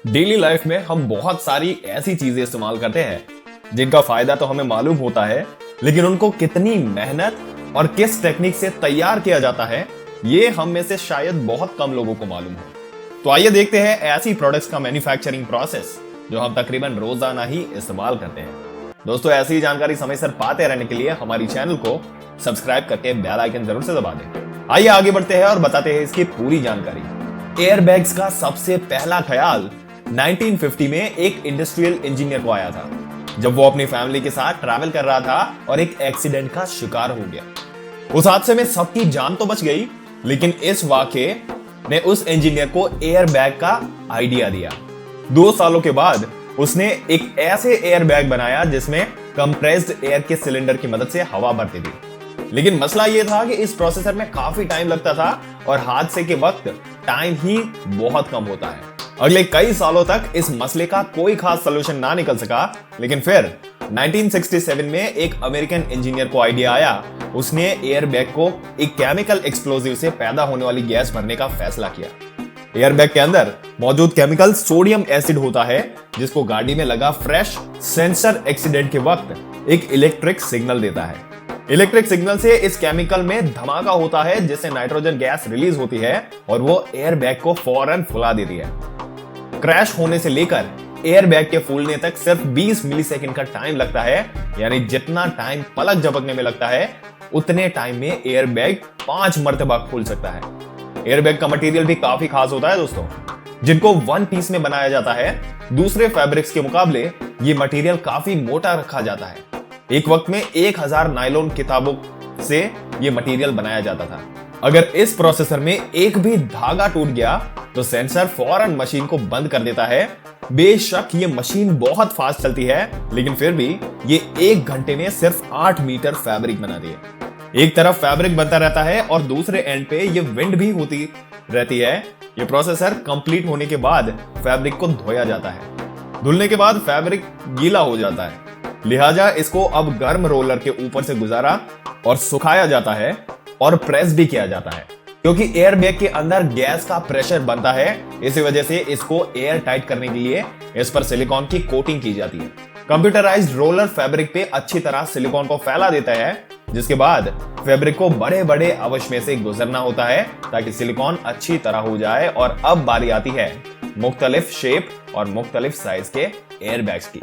Daily life में हम बहुत सारी ऐसी चीजें इस्तेमाल करते हैं जिनका फायदा तो हमें मालूम होता है, लेकिन उनको कितनी मेहनत और किस टेक्निक से तैयार किया जाता है ये हम में से शायद बहुत कम लोगों को मालूम हो। तो आइए देखते हैं ऐसी प्रोडक्ट्स का मैन्युफैक्चरिंग प्रोसेस जो हम तकरीबन रोजाना ही इस्तेमाल करते हैं। दोस्तों, ऐसी जानकारी समय से पाते रहने के लिए हमारी चैनल को सब्सक्राइब करके बेल आइकन जरूर से दबा दें। आइए आगे बढ़ते हैं और बताते हैं इसकी पूरी जानकारी। एयरबैग्स का सबसे पहला ख्याल 1950 में एक इंडस्ट्रियल इंजीनियर को आया था, जब वो अपनी फैमिली के साथ ट्रैवल कर रहा था और एक एक्सीडेंट का शिकार हो गया। उस हादसे में सबकी जान तो बच गई, लेकिन इस वाकये ने उस इंजीनियर को एयरबैग का आइडिया दिया। 2 सालों के बाद उसने एक ऐसे एयरबैग बनाया जिसमें कंप्रेस्ड एयर के सिलेंडर की मदद से हवा भरती थी। लेकिन मसला यह था कि इस प्रोसेसर में काफी टाइम लगता था और हादसे के वक्त टाइम ही बहुत कम होता है। अगले कई सालों तक इस मसले का कोई खास सलूशन ना निकल सका, लेकिन फिर 1967 में एक अमेरिकन इंजीनियर को आइडिया आया। उसने एयरबैग को एक केमिकल एक्सप्लोजिव से पैदा होने वाली गैस भरने का फैसला किया। एयरबैग के अंदर मौजूद केमिकल सोडियम एसिड होता है, जिसको गाड़ी में लगा फ्रेश सेंसर एक्सीडेंट के वक्त एक इलेक्ट्रिक सिग्नल देता है। इलेक्ट्रिक सिग्नल से इस केमिकल में धमाका होता है, जिससे नाइट्रोजन गैस रिलीज होती है और वो एयरबैग को फौरन फुला देती है। क्रैश होने से लेकर एयरबैग के फूलने तक सिर्फ 20 मिलीसेकंड का टाइम लगता है, यानी जितना टाइम पलक झपकने में लगता है उतने टाइम में एयरबैग 5 मर्तबा खुल सकता है। एयरबैग का मटेरियल भी काफी खास होता है दोस्तों, जिनको वन पीस में बनाया जाता है। दूसरे फैब्रिक्स के मुकाबले ये मटेरियल काफी मोटा रखा जाता है। एक वक्त में 1000 नायलॉन किताबों से ये मटेरियल बनाया जाता था। अगर इस प्रोसेसर में एक भी धागा टूट गया तो सेंसर फौरन मशीन को बंद कर देता है। बेशक ये मशीन बहुत फास्ट चलती है, लेकिन फिर भी ये 1 घंटे में सिर्फ 8 मीटर फैब्रिक बनाती है। एक तरफ फैब्रिक बनता रहता है और दूसरे एंड पे ये विंड भी होती रहती है। ये प्रोसेसर कंप्लीट होने के बाद फैब्रिक को धोया जाता है। धुलने के बाद फैब्रिक गीला हो जाता है, लिहाजा इसको अब गर्म रोलर के ऊपर से गुजारा और सुखाया जाता है और प्रेस भी किया जाता है। क्योंकि एयरबैग के अंदर गैस का प्रेशर बनता है, इसी वजह से इसको एयर टाइट करने के लिए इस पर सिलिकॉन की कोटिंग की जाती है। कंप्यूटराइज्ड रोलर फैब्रिक पे अच्छी तरह सिलिकॉन को फैला देता है, जिसके बाद फैब्रिक को बड़े बड़े अवश में से गुजरना होता है ताकि सिलिकॉन अच्छी तरह हो जाए। और अब बारी आती है मुख्तलिफ शेप और मुख्तलिफ साइज के एयरबैग्स की।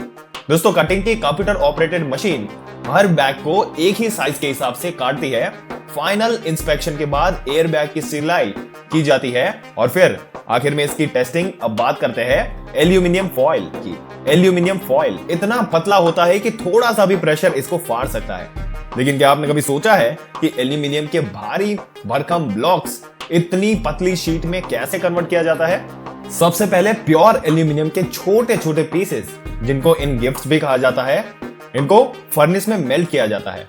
दोस्तों, कटिंग की कंप्यूटर ऑपरेटेड मशीन हर बैग को एक ही साइज के हिसाब से काटती है। फाइनल इंस्पेक्शन के बाद एयरबैग की सिलाई की जाती है और फिर आखिर में इसकी टेस्टिंग। अब बात करते हैं एल्यूमिनियम फॉइल की। एल्यूमिनियम फॉइल इतना पतला होता है कि थोड़ा सा भी प्रेशर इसको फाड़ सकता है। लेकिन क्या आपने कभी सोचा है कि एल्यूमिनियम के भारी भरकम ब्लॉक्स इतनी पतली शीट में कैसे कन्वर्ट किया जाता है? सबसे पहले प्योर एल्यूमिनियम के छोटे छोटे पीसेस, जिनको इन गिफ्ट्स भी कहा जाता है, इनको फर्नेस में मेल्ट किया जाता है।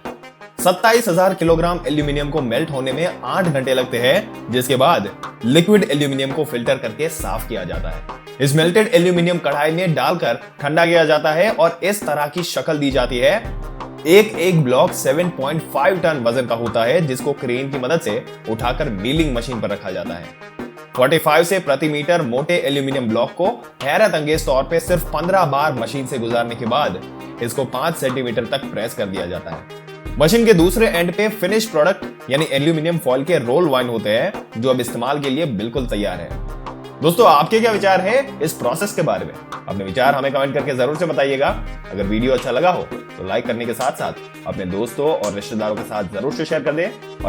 27,000 किलोग्राम एल्यूमिनियम को मेल्ट होने में 8 घंटे लगते हैं, जिसके बाद लिक्विड एल्यूमिनियम को फिल्टर करके साफ किया जाता है। इस मेल्टेड एल्यूमिनियम कढ़ाई में डालकर ठंडा किया जाता है और इस तरह की शक्ल दी जाती है। एक ब्लॉक 7.5 टन वजन का होता है, जिसको क्रेन की मदद से उठाकर मिलिंग मशीन पर रखा जाता है। 45 से प्रति मीटर मोटे एल्यूमिनियम ब्लॉक को हैरत अंगेज तौर पे सिर्फ 15 बार मशीन से गुजारने के बाद इसको 5 सेंटीमीटर तक प्रेस कर दिया जाता है। मशीन के दूसरे एंड पे फिनिश प्रोडक्ट यानी एल्यूमिनियम फॉइल के रोल वाइन होते हैं, जो अब इस्तेमाल के लिए बिल्कुल तैयार है। दोस्तों, आपके क्या विचार है इस प्रोसेस के बारे में? अपने विचार हमें कमेंट करके जरूर से बताइएगा। अगर वीडियो अच्छा लगा हो तो लाइक करने के साथ साथ अपने दोस्तों और रिश्तेदारों के साथ जरूर से शेयर कर दें।